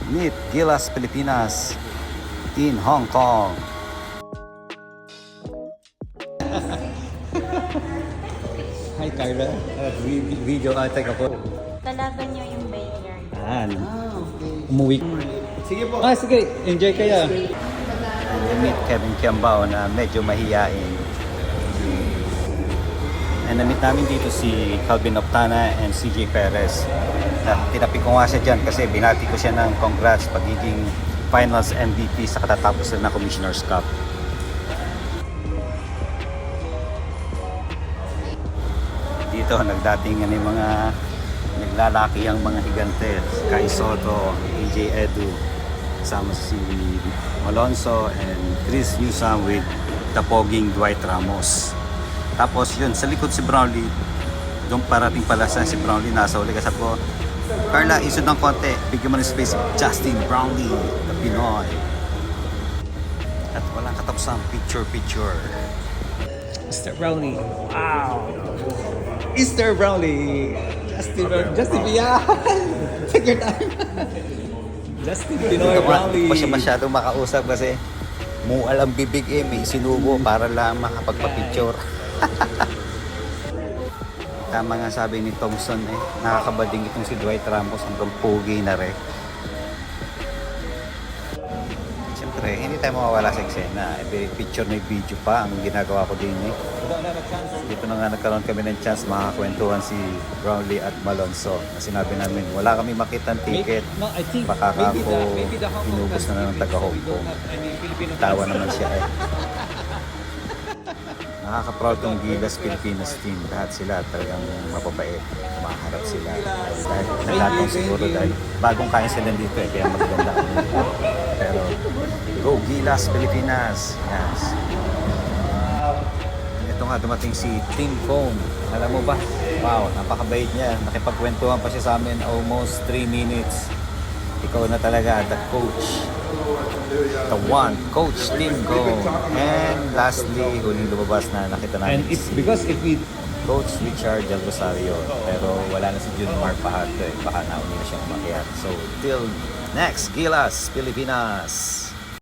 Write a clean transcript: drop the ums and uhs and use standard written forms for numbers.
Meet Gilas Pilipinas in Hong Kong. Hi Carla, video teka po. Lalaban niyo yung backyard. Umuwi. Sige po. Sige, enjoy kayo. Meet Kevin Kiambao na medyo mahiyain. And na-meet namin dito si Calvin Optana and CJ Perez. Tinapi ko nga siya dyan kasi binati ko siya ng congrats pagiging finals MVP sa katatapos na Commissioner's Cup. Dito nagdating yung mga naglalaki ang mga higante. Kai Soto, AJ Edu, kasama si Alonso and Chris Newsome with the poging Dwight Ramos. Tapos yun, sa likod si Brownlee, doon parating pala sa si Brownlee, nasa uli kasi po, Carla, isod ng konti, bigyan mo ng space, Justin Brownlee, the Pinoy. At walang katapusang picture-picture. Mr. Brownlee. Wow. Mr. Brownlee. Justin Biyan. Take your time. Justin Pinoy Brownlee. Hindi pa siya masyadong makausap kasi mual ang bibig may sinubo para lang makapagpa-picture. Tama nga sabi ni Thompson nakakabading itong si Dwight Ramos hanggang pogi na rin. Siyempre, hindi tayo mawawala sa eksena. Picture na video pa ang ginagawa ko din Dito na nga nagkaroon kami ng chance makakakwentuhan si Brownlee at Malonzo. Na sinabi namin, wala kami makitang ticket. Baka ako inubos na ng taga-Hong Kong. Tawa naman siya Nakaka-proud tong Gilas Pilipinas team. Lahat sila talagang mapapait. Makaharap sila. Dahil nakatong siguro dahil bagong kain sila dito kaya magaganda. Pero go Gilas Pilipinas. Yes. Ito nga dumating si Tim Cone. Alam mo ba? Wow, napakabait niya. Nakipagkwentuhan pa siya sa amin almost 3 minutes. Ikaw na talaga, the coach. The one, Coach Tim Cone. And lastly, huling lumabas na nakita namin Coach Richard Del Rosario. Pero wala na si Junmar Pahato Baka nauna na siyang umakyat. So, till next, Gilas Pilipinas!